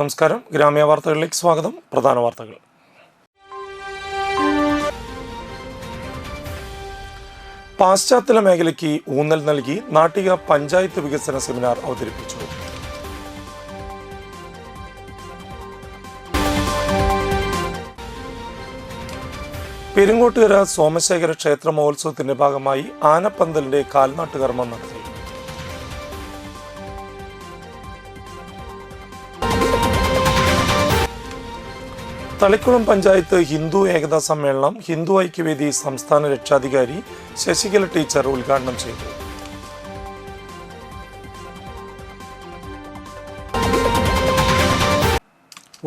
നമസ്കാരം. ഗ്രാമീയ വാർത്തകളിലേക്ക് സ്വാഗതം. പ്രധാന വാർത്തകൾ. പാശ്ചാത്തല മേഖലയ്ക്ക് ഊന്നൽ നൽകി നാട്ടിക പഞ്ചായത്ത് വികസന സെമിനാർ അവതരിപ്പിച്ചു. പെരിങ്ങോട്ടുകര സോമശേഖര ക്ഷേത്ര മഹോത്സവത്തിന്റെ ഭാഗമായി ആനപ്പന്തലിന്റെ കാൽനാട്ടുകർമ്മം നടത്തി. തളിക്കുളം പഞ്ചായത്ത് ഹിന്ദു ഏകതാ സമ്മേളനം ഹിന്ദു ഐക്യവേദി സംസ്ഥാന രക്ഷാധികാരി ശശികല ടീച്ചർ ഉദ്ഘാടനം ചെയ്തു.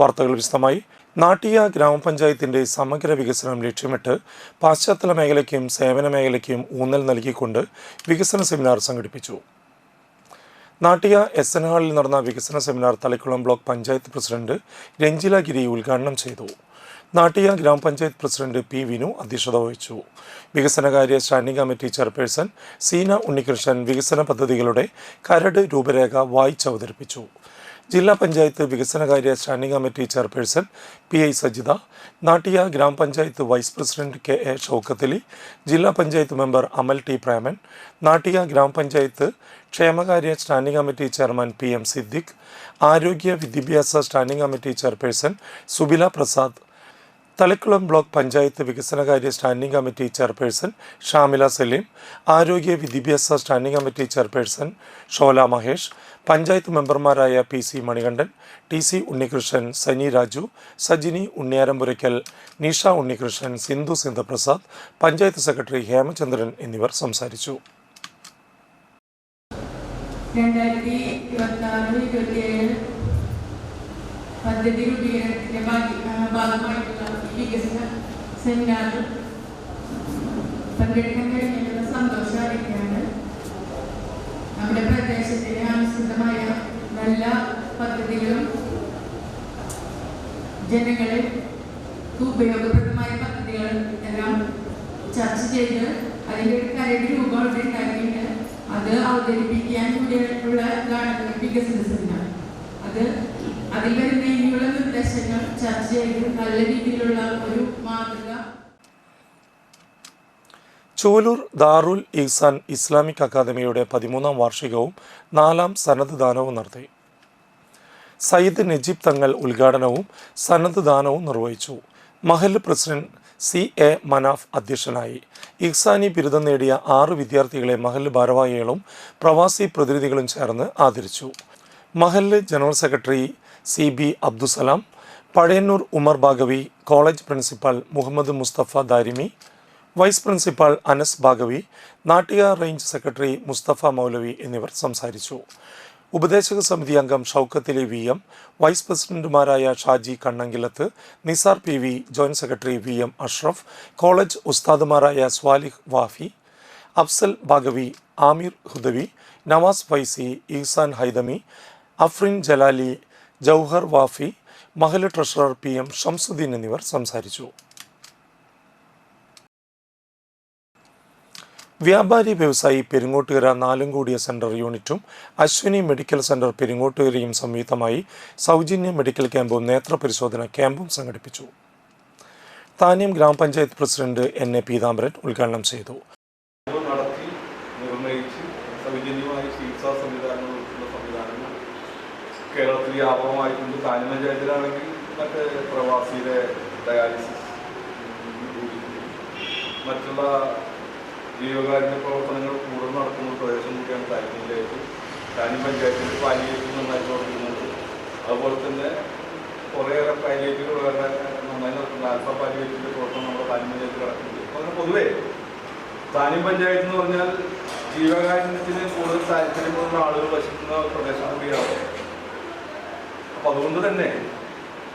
വാർത്തകൾ വിശദമായി. നാട്ടിക ഗ്രാമപഞ്ചായത്തിന്റെ സമഗ്ര വികസനം ലക്ഷ്യമിട്ട് പാശ്ചാത്തല മേഖലയ്ക്കും സേവന മേഖലയ്ക്കും ഊന്നൽ നൽകിക്കൊണ്ട് വികസന സെമിനാർ സംഘടിപ്പിച്ചു. നാട്ടിക SN ഹാളിൽ നടന്ന വികസന seminar Thalikkulam block panchayat president Ranjila Giri ഉദ്ഘാടനം ചെയ്തു. നാട്ടിക ഗ്രാമപഞ്ചായത്ത് പ്രസിഡന്റ് P. വിനു അധ്യക്ഷത വഹിച്ചു. വികസനകാര്യ standing committee chairperson Seena Unnikrishnan വികസന പദ്ധതികളുടെ കരട് രൂപരേഖ വായിച്ചവതരിപ്പിച്ചു. ജില്ലാ പഞ്ചായത്ത് വികസനകാര്യ standing committee chairperson PI Sajitha, Nattika grama panchayat vice president KA Shoukathali, ജില്ലാ പഞ്ചായത്ത് മെമ്പർ അമൽ T. പ്രേമൻ, നാട്ടിക ഗ്രാമപഞ്ചായത്ത് ക്ഷേമകാര്യ standing committee chairman PM Siddique, ആരോഗ്യ വിദ്യാഭ്യാസ standing committee chairperson Subila Prasad, Thalikkulam block panchayat വികസനകാര്യ standing committee chairperson Shamila Saleem, ആരോഗ്യ വിദ്യാഭ്യാസ standing committee chairperson Shola Mahesh, panchayat മെമ്പർമാരായ PC മണികണ്ഠൻ, TC ഉണ്ണികൃഷ്ണൻ, സനി രാജു, സജിനി ഉണ്ണിയാരമ്പുരയ്ക്കൽ, നിഷ ഉണ്ണികൃഷ്ണൻ, സിന്ധു സിന്ധപ്രസാദ്, പഞ്ചായത്ത് സെക്രട്ടറി ഹേമചന്ദ്രൻ എന്നിവർ സംസാരിച്ചു. 2024-2027 പദ്ധതി രൂപീകരണത്തിന്റെ ഭാഗമായിട്ടുള്ള വികസന സെമിനാറിൽ പങ്കെടുക്കാൻ കഴിഞ്ഞുള്ള സന്തോഷം അറിയിക്കുകയാണ്. നമ്മുടെ പ്രദേശത്തിന് അനുസൃതമായ നല്ല പദ്ധതികളും ജനങ്ങളെ ഉപയോഗപ്രദമായ പദ്ധതികളും എല്ലാം ചർച്ച ചെയ്ത് അതിൻ്റെ ഒരു കരട് രൂപം അവിടെ ഉണ്ടാക്കിയിട്ട് അത് അവതരിപ്പിക്കാൻ കൂടിയുള്ള വികസന സെമിനാർ. അതിൽ വരുന്ന ഇനിയുള്ള നിർദ്ദേശങ്ങൾ ചർച്ച ചെയ്ത് നല്ല രീതിയിലുള്ള ഒരു മാതൃക. ചൂലൂർ ദാറുൽ ഇഹ്സാൻ ഇസ്ലാമിക് അക്കാദമിയുടെ 13ാം വാർഷികവും 4ാം സനദ് ദാനവും നടത്തി. സയ്യിദ് നജീബ് തങ്ങൾ ഉദ്ഘാടനവും സനദ് ദാനവും നിർവഹിച്ചു. മഹല്ല് പ്രസിഡന്റ് CA മനാഫ് അധ്യക്ഷനായി. ഇഹ്സാനി ബിരുദം നേടിയ 6 വിദ്യാർത്ഥികളെ മഹല്ല് ഭാരവാഹികളും പ്രവാസി പ്രതിനിധികളും ചേർന്ന് ആദരിച്ചു. മഹല്ല് general secretary CB Abdussalam, Pazhayannur Umar Baqavi, college principal Muhammad Musthafa Darimi, vice principal Anas Baqavi, Nattika range secretary Musthafa Moulavi എന്നിവർ സംസാരിച്ചു. ഉപദേശക സമിതി അംഗം ഷൗക്കത്തലി VM, വൈസ് പ്രസിഡന്റുമാരായ Shaji Kannankilath, Nisar PV, joint secretary VM Ashraf, college ഉസ്താദുമാരായ സ്വാലിഹ് വാഫി, അഫ്സൽ ബാഗവി, ആമിർ ഹുദവി, നവാസ് ഫൈസി, ഇഹ്സാൻ ഹൈദമി, അഫ്രിൻ ജലാലി, ജൗഹർ വാഫി, മഹല്ല് ട്രഷറർ PM ഷംസുദ്ദീൻ എന്നിവർ സംസാരിച്ചു. വ്യാപാരി വ്യവസായി പെരിങ്ങോട്ടുകര നാലങ്കോടിയ സെൻറ്റർ യൂണിറ്റും അശ്വിനി മെഡിക്കൽ സെൻറ്റർ പെരിങ്ങോട്ടുകരയും സംയുക്തമായി സൗജന്യ മെഡിക്കൽ ക്യാമ്പും നേത്രപരിശോധന ക്യാമ്പും സംഘടിപ്പിച്ചു. താന്യം ഗ്രാമപഞ്ചായത്ത് പ്രസിഡന്റ് NA പീതാംബരൻ ഉദ്ഘാടനം ചെയ്തു. കേരളത്തിൽ വ്യാപകമായിട്ടുണ്ട്. താന്യം പഞ്ചായത്തിലാണെങ്കിൽ മറ്റേ പ്രവാസിയുടെ ഡയാലിസിസ്, മറ്റുള്ള ജീവകാരുണ്യ പ്രവർത്തനങ്ങൾ കൂടുതൽ നടക്കുന്ന പ്രദേശം കൂടിയാണ് താന്യത്തിലേക്ക്. താന്യം പഞ്ചായത്തിൽ പാലിയേറ്റീവ് നന്നായി പ്രവർത്തിക്കുന്നുണ്ട്. അതുപോലെ തന്നെ കുറേയേറെ പാലിയേറ്റീവ് വേറെ നന്നായി നടത്തുന്നത് ആൽഫ പാലിയേറ്റീവിൻ്റെ പ്രവർത്തനം നമ്മുടെ താന്യം പഞ്ചായത്തിൽ നടക്കുന്നുണ്ട്. അങ്ങനെ പൊതുവേ താന്യം പഞ്ചായത്ത് എന്ന് പറഞ്ഞാൽ ജീവകാരുണ്യത്തിന് കൂടുതൽ താല്പര്യമുള്ള ആളുകൾ വസിക്കുന്ന പ്രദേശം കൂടിയാണ്. അപ്പം അതുകൊണ്ട് തന്നെ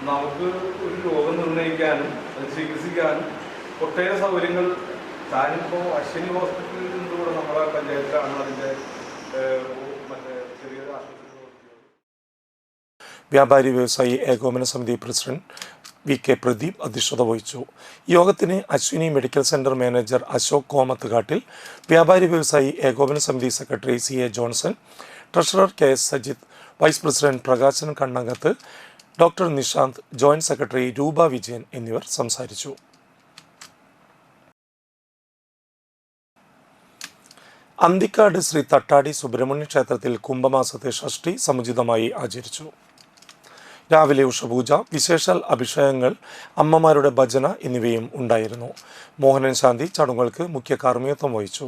നമുക്ക് ഒരു രോഗം നിർണ്ണയിക്കാനും അത് ചികിത്സിക്കാനും ഒട്ടേറെ സൗകര്യങ്ങൾ താനിപ്പോൾ അശ്വിനി ഹോസ്പിറ്റലിൽ നിന്നുകൂടെ നമ്മുടെ പഞ്ചായത്തിലാണ് അതിൻ്റെ മറ്റേ ചെറിയൊരു ആശുപത്രി. വ്യാപാരി വ്യവസായി ഏകോപന സമിതി പ്രസിഡന്റ് VK പ്രദീപ് അധ്യക്ഷത വഹിച്ചു. യോഗത്തിന് Aswini medical centre manager Ashok Komathukattil, വ്യാപാരി വ്യവസായി ഏകോപന സമിതി secretary CA Johnson, treasurer KS Sajith, vice president Prakashan Kannankath, doctor Nishanth, joint secretary Roopa Vijayan എന്നിവർ സംസാരിച്ചു. അന്തിക്കാട് ശ്രീ തട്ടാടി സുബ്രഹ്മണ്യ ക്ഷേത്രത്തിൽ കുംഭമാസത്തെ ഷഷ്ഠി സമുചിതമായി ആചരിച്ചു. രാവിലെ ഉഷപൂജ, വിശേഷാൽ അഭിഷേകങ്ങൾ, അമ്മമാരുടെ ഭജന എന്നിവയും ഉണ്ടായിരുന്നു. മോഹനൻ ശാന്തി ചടങ്ങുകൾക്ക് മുഖ്യ കാർമ്മികത്വം വഹിച്ചു.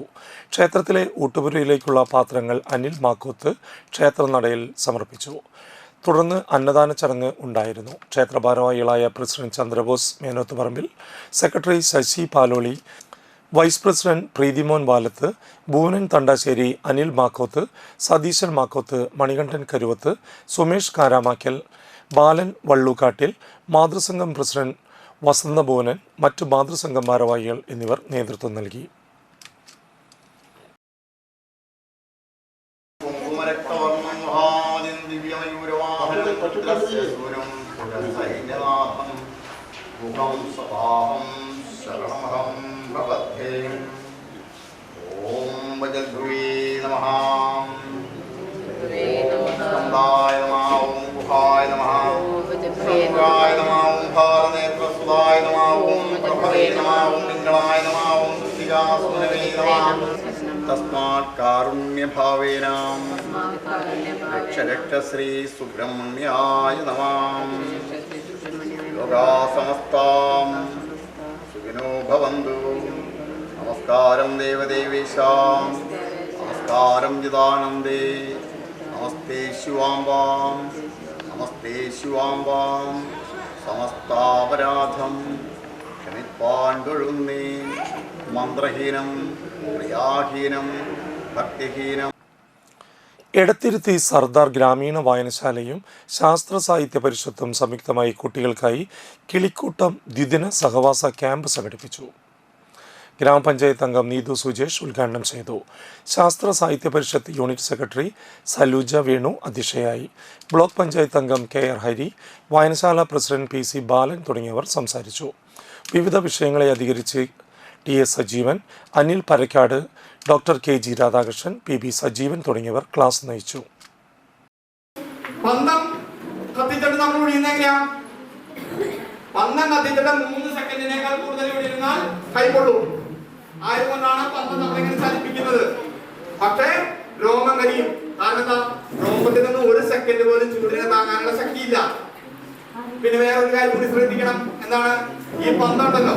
ക്ഷേത്രത്തിലെ ഊട്ടുപുരയിലേക്കുള്ള പാത്രങ്ങൾ അനിൽ മാക്കോത്ത് ക്ഷേത്രനടയിൽ സമർപ്പിച്ചു. തുടർന്ന് അന്നദാന ചടങ്ങ് ഉണ്ടായിരുന്നു. ക്ഷേത്ര ഭാരവാഹികളായ president Chandrabose Menothuparambil, secretary Sasi Paloli, vice president Preethimon Valath, Bhuvanan Thandassery, Anil Makkoth, Satheesan Makkoth, Manikandan Karuvath, Sumesh Karamakkal, Balan Vallookkattil, മാതൃസംഘം പ്രസിഡന്റ് വസന്തഭുവനൻ, മറ്റ് മാതൃസംഘം ഭാരവാഹികൾ എന്നിവർ നേതൃത്വം നൽകി. ഓം വജദ്വേ നമഃ സ്കന്ദായ നമഃ ഓം ഗുഹായ നമഃ ശുക്രായ നമഃ ഓം ഭാരനേത്രസുതായ നമഃ ഓം പ്രഭവേ നമഃ ഓം പിംഗളായ നമഃ ഓം ദൃഷ്ടികാസുനവേ നമഃ തസ്മാത് കാരുണ്യഭാവേന രക്ഷ രക്ഷ ശ്രീ സുബ്രഹ്മണ്യായ നമഃ ലോകാ സമസ്താം സുഖിനോ ഭവന്തു. നമസ്കാരം ദേവദേവേശാം, നമസ്കാരം ജിതാനന്ദേ, നമസ്തേ ശിവാംബാം, നമസ്തേ ശിവാംബാം. സമസ്താപരാധം ക്ഷമിപ്പാൻ തൊഴുന്നേ, മന്ത്രഹീനം ക്രിയാഹീനം ഭക്തിഹീനം. എടത്തിരുത്തി സർദാർ ഗ്രാമീണ വായനശാലയും ശാസ്ത്ര സാഹിത്യ പരിഷത്തും സംയുക്തമായി കുട്ടികൾക്കായി കിളിക്കൂട്ടം ദ്വിദിന സഹവാസ ക്യാമ്പ് സംഘടിപ്പിച്ചു. ഗ്രാമപഞ്ചായത്ത് അംഗം നീതു സുജേഷ് ഉദ്ഘാടനം ചെയ്തു. ശാസ്ത്ര സാഹിത്യ പരിഷത്ത് യൂണിറ്റ് സെക്രട്ടറി സലൂജ വേണു അധ്യക്ഷയായി. ബ്ലോക്ക് പഞ്ചായത്ത് അംഗം കെ ആർ ഹരി, വായനശാല പ്രസിഡന്റ് പി സി ബാലൻ തുടങ്ങിയവർ സംസാരിച്ചു. വിവിധ വിഷയങ്ങളെ അധികരിച്ച് T S Sajeevan, Anil Parakkad, doctor K G Radhakrishnan, P B Sajeevan തുടങ്ങിയവർ ക്ലാസ് നയിച്ചു. പന്തം കത്തിച്ചിട്ട് നമ്മൾ ഒഴിയുന്നെങ്ങനെയാ? പന്തം കത്തിച്ചിട്ട് 3 സെക്കൻഡിനേക്കാൾ കൂടുതൽ ഒഴിയുന്നാൽ കൈകൊള്ളൂ. ആയതുകൊണ്ടാണ് പന്തം നമ്മളിങ്ങനെ ചലിപ്പിക്കുന്നത്. പക്ഷേ രോമം കരിയും. കാരണം എന്താ? രോമത്തിൽ നിന്ന് 1 സെക്കൻഡ് പോലും ചൂടിനെ താങ്ങാനുള്ള ശക്തിയില്ല. പിന്നെ വേറൊരു കാര്യം കൂടി ശ്രദ്ധിക്കണം. എന്താണ്? ഈ പന്തം ഉണ്ടല്ലോ,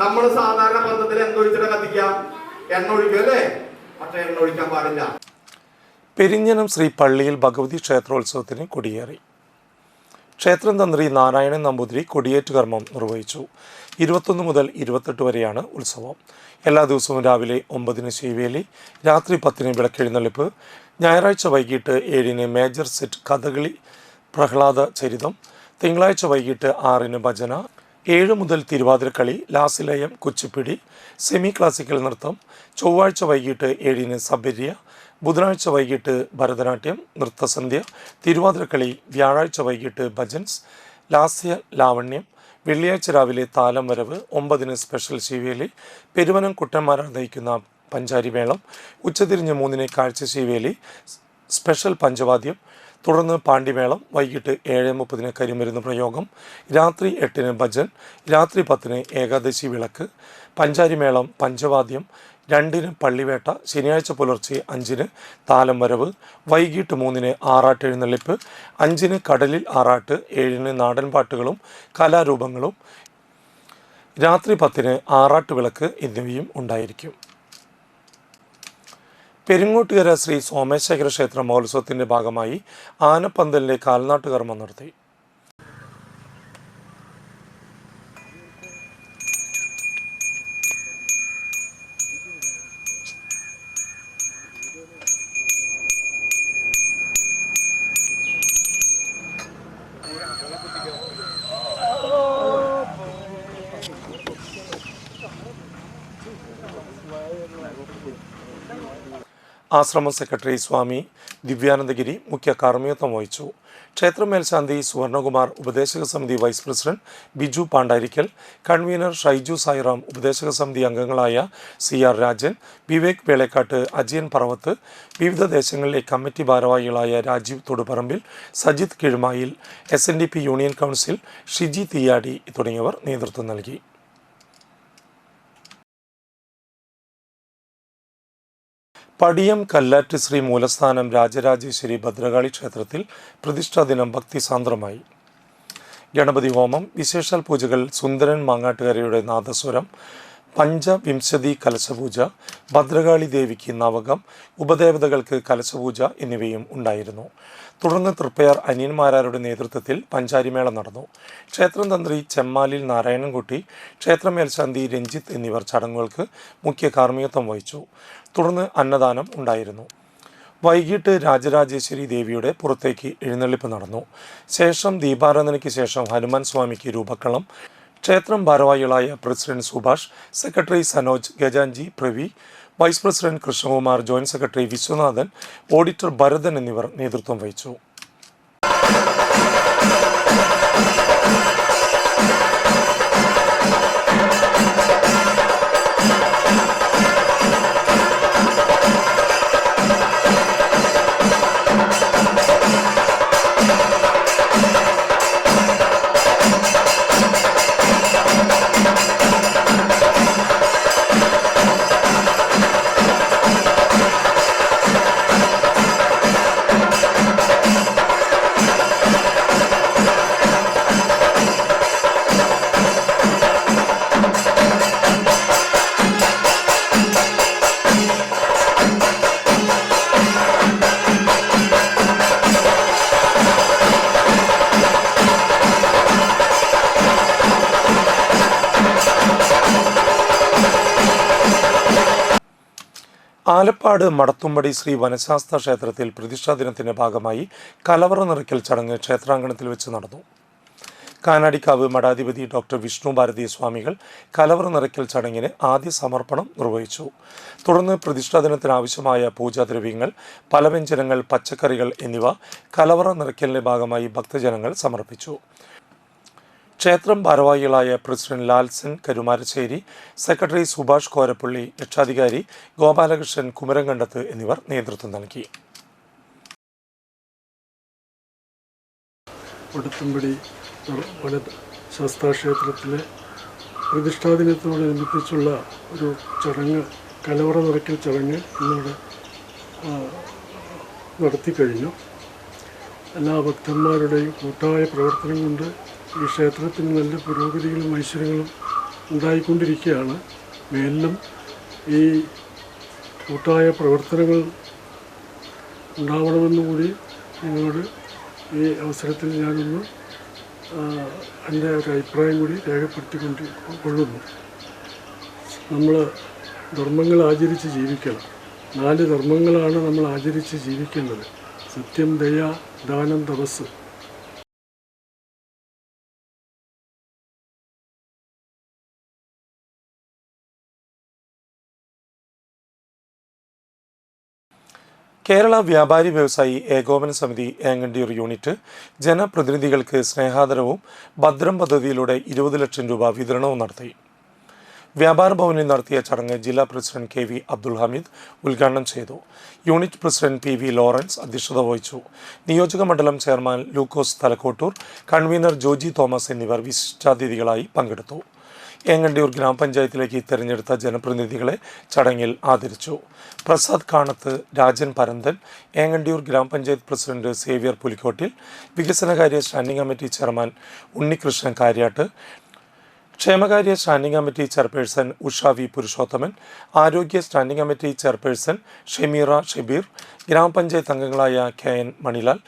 നമ്മൾ സാധാരണ പന്തത്തിൽ എന്തൊഴിച്ചിട്ട് കത്തിക്കുക? എണ്ണ ഒഴിക്കും അല്ലേ? പക്ഷെ എണ്ണ ഒഴിക്കാൻ പാടില്ല. പെരിഞ്ഞനം ശ്രീ പള്ളിയിൽ ഭഗവതി ക്ഷേത്രോത്സവത്തിന് കൊടിയേറി. ക്ഷേത്രം തന്ത്രി നാരായണൻ നമ്പൂതിരി കൊടിയേറ്റ് കർമ്മം നിർവഹിച്ചു. 21 മുതൽ 28 വരെയാണ് ഉത്സവം. എല്ലാ ദിവസവും രാവിലെ 9-ന് ശീവേലി, രാത്രി 10-ന് വിളക്കെഴുന്നള്ളിപ്പ്, ഞായറാഴ്ച വൈകിട്ട് 7-ന് മേജർ സെറ്റ് കഥകളി പ്രഹ്ലാദ ചരിതം, തിങ്കളാഴ്ച വൈകിട്ട് 6-ന് ഭജന, 7 മുതൽ തിരുവാതിരക്കളി, ലാസിലയം, കുച്ചിപ്പിടി, സെമി ക്ലാസിക്കൽ നൃത്തം, ചൊവ്വാഴ്ച വൈകിട്ട് 7-ന് സബര്യ, ബുധനാഴ്ച വൈകിട്ട് ഭരതനാട്യം, നൃത്തസന്ധ്യ, തിരുവാതിരക്കളി, വ്യാഴാഴ്ച വൈകിട്ട് ഭജൻസ്, ലാസ്യ ലാവണ്യം, വെള്ളിയാഴ്ച രാവിലെ താലം വരവ്, 9-ന് സ്പെഷ്യൽ ശീവേലി, പെരുവനം കുട്ടന്മാരാർ നയിക്കുന്ന പഞ്ചാരിമേളം, ഉച്ചതിരിഞ്ഞ് 3-ന് കാഴ്ച ശീവേലി, സ്പെഷ്യൽ പഞ്ചവാദ്യം, തുടർന്ന് പാണ്ടിമേളം, വൈകിട്ട് 7:30-ന് കരിമരുന്ന് പ്രയോഗം, രാത്രി 8-ന് ഭജൻ, രാത്രി 10-ന് ഏകാദശി വിളക്ക്, പഞ്ചാരിമേളം, പഞ്ചവാദ്യം, 2-ന് പള്ളിവേട്ട, ശനിയാഴ്ച പുലർച്ചെ 5-ന് താലം വരവ്, വൈകിട്ട് 3-ന് ആറാട്ട് എഴുന്നള്ളിപ്പ്, 5-ന് കടലിൽ ആറാട്ട്, 7-ന് നാടൻ പാട്ടുകളും കലാരൂപങ്ങളും, രാത്രി 10-ന് ആറാട്ട് വിളക്ക് എന്നിവയും ഉണ്ടായിരിക്കും. പെരിങ്ങോട്ടുകര ശ്രീ സോമേശ്വര ക്ഷേത്ര മഹോത്സവത്തിൻ്റെ ഭാഗമായി ആനപ്പന്തലിലെ കാൽനാട്ടുകർമ്മം നടത്തി. ആശ്രമം സെക്രട്ടറി സ്വാമി ദിവ്യാനന്ദഗിരി മുഖ്യ കാർമ്മികത്വം വഹിച്ചു. ക്ഷേത്രം മേൽശാന്തി സുവർണകുമാർ, ഉപദേശക സമിതി vice president Biju Pandarikkal, convener Shaiju Sairam, ഉപദേശക സമിതി അംഗങ്ങളായ CR രാജൻ, വിവേക് വേളക്കാട്ട്, അജയൻ പറവത്ത്, വിവിധ ദേശങ്ങളിലെ കമ്മിറ്റി ഭാരവാഹികളായ Rajeev Thoduparambil, Sajith Kizhumayil, SNDP union council Shiji Theeyadi തുടങ്ങിയവർ നേതൃത്വം നൽകി. പടിയം കല്ലാറ്റ് ശ്രീ മൂലസ്ഥാനം രാജരാജേശ്വരി ഭദ്രകാളി ക്ഷേത്രത്തിൽ പ്രതിഷ്ഠാ ദിനം ഭക്തിസാന്ദ്രമായി. ഗണപതി ഹോമം, വിശേഷാൽ പൂജകൾ, സുന്ദരൻ മാങ്ങാട്ടുകരയുടെ നാദസ്വരം, പഞ്ചവിംശതി കലശപൂജ, ഭദ്രകാളി ദേവിക്ക് നവകം, ഉപദേവതകൾക്ക് കലശപൂജ എന്നിവയും ഉണ്ടായിരുന്നു. തുടർന്ന് തൃപ്പയാർ അനിയന്മാരാരുടെ നേതൃത്വത്തിൽ പഞ്ചാരിമേള നടന്നു. ക്ഷേത്രം തന്ത്രി ചെമ്മാലിൽ നാരായണൻകുട്ടി, ക്ഷേത്രം മേൽശാന്തി രഞ്ജിത്ത് എന്നിവർ ചടങ്ങുകൾക്ക് മുഖ്യ കാർമ്മികത്വം വഹിച്ചു. തുടർന്ന് അന്നദാനം ഉണ്ടായിരുന്നു. വൈകിട്ട് രാജരാജേശ്വരി ദേവിയുടെ പുറത്തേക്ക് എഴുന്നള്ളിപ്പ് നടന്നു. ശേഷം ദീപാരാധനയ്ക്ക് ശേഷം ഹനുമാൻ സ്വാമിക്ക് രൂപക്കളം. ക്ഷേത്രം ഭാരവാഹികളായ president Subhash, secretary Sanoj, Gajanji Pravi, vice president Krishnakumar, joint secretary Viswanathan, auditor Bharathan എന്നിവർ നേതൃത്വം വഹിച്ചു. ആലപ്പാട് മടത്തുംപടി ശ്രീ വനശാസ്ത്ര ക്ഷേത്രത്തിൽ പ്രതിഷ്ഠാ ദിനത്തിന്റെ ഭാഗമായി കലവറ നിറയ്ക്കൽ ചടങ്ങ് ക്ഷേത്രാങ്കണത്തിൽ വെച്ച് നടന്നു. കാനാടിക്കാവ് മഠാധിപതി ഡോക്ടർ വിഷ്ണു ഭാരതി സ്വാമികൾ കലവറ നിറയ്ക്കൽ ചടങ്ങിന് ആദ്യ സമർപ്പണം നിർവഹിച്ചു. തുടർന്ന് പ്രതിഷ്ഠാ ദിനത്തിന് ആവശ്യമായ പൂജാദ്രവ്യങ്ങൾ, പലവ്യഞ്ജനങ്ങൾ, പച്ചക്കറികൾ എന്നിവ കലവറ നിറയ്ക്കലിന്റെ ഭാഗമായി ഭക്തജനങ്ങൾ സമർപ്പിച്ചു. ക്ഷേത്രം ഭാരവാഹികളായ പ്രസിഡന്റ് ലാൽസൻ കരുമാരശ്ശേരി, സെക്രട്ടറി സുഭാഷ് കോരപ്പള്ളി, രക്ഷാധികാരി ഗോപാലകൃഷ്ണൻ കുമരംകണ്ടത്ത് എന്നിവർ നേതൃത്വം നൽകി. മടത്തുംപടി ശാസ്താക്ഷേത്രത്തിലെ പ്രതിഷ്ഠാദിനത്തോടനുബന്ധിച്ചുള്ള ഒരു ചടങ്ങ്, കലവറ നിറയ്ക്കൽ ചടങ്ങ് ഇന്നിവിടെ നടത്തിക്കഴിഞ്ഞു. എല്ലാ ഭക്തന്മാരുടെയും കൂട്ടായ പ്രവർത്തനം കൊണ്ട് ഈ ക്ഷേത്രത്തിന് നല്ല പുരോഗതികളും ഐശ്വര്യങ്ങളും ഉണ്ടായിക്കൊണ്ടിരിക്കുകയാണ്. മേലിലും ഈ കൂട്ടായ പ്രവർത്തനങ്ങൾ ഉണ്ടാവണമെന്നുകൂടി നിങ്ങളോട് ഈ അവസരത്തിൽ ഞാനൊന്ന് എൻ്റെ ഒരു അഭിപ്രായം കൂടി രേഖപ്പെടുത്തിക്കൊള്ളുന്നു. നമ്മൾ ധർമ്മങ്ങൾ ആചരിച്ച് ജീവിക്കണം. 4 ധർമ്മങ്ങളാണ് നമ്മൾ ആചരിച്ച് ജീവിക്കേണ്ടത്: സത്യം, ദയ, ദാനം, തപസ്. കേരള വ്യാപാരി വ്യവസായി ഏകോപന സമിതി ഏങ്ങണ്ടിയൂർ യൂണിറ്റ് ജനപ്രതിനിധികൾക്ക് സ്നേഹാദരവും ഭദ്രം പദ്ധതിയിലൂടെ 20 ലക്ഷം രൂപ വിതരണവും നടത്തി. വ്യാപാര ഭവനിൽ നടത്തിയ ചടങ്ങ് ജില്ലാ പ്രസിഡന്റ് KV അബ്ദുൽ ഹമീദ് ഉദ്ഘാടനം ചെയ്തു. യൂണിറ്റ് പ്രസിഡന്റ് PV ലോറൻസ് അധ്യക്ഷത വഹിച്ചു. നിയോജക മണ്ഡലം ചെയർമാൻ ലൂക്കോസ് തലക്കോട്ടൂർ, കൺവീനർ ജോജി തോമസ് എന്നിവർ വിശിഷ്ടാതിഥികളായി പങ്കെടുത്തു. ഏങ്ങണ്ടിയൂർ ഗ്രാമപഞ്ചായത്തിലേക്ക് തിരഞ്ഞെടുത്ത ജനപ്രതിനിധികളെ ചടങ്ങിൽ ആദരിച്ചു. പ്രസാദ് കാണത്ത്, രാജൻ പരന്തൻ, ഏങ്ങണ്ടിയൂർ ഗ്രാമപഞ്ചായത്ത് പ്രസിഡന്റ് സേവ്യർ പുലിക്കോട്ടിൽ, വികസനകാര്യ standing committee chairman Unnikrishnan Karyattu, ക്ഷേമകാര്യ standing committee chairperson Usha V Purushothaman, ആരോഗ്യ standing committee chairperson Shemeera Shabeer, grama panchayat അംഗങ്ങളായ KN മണിലാൽ,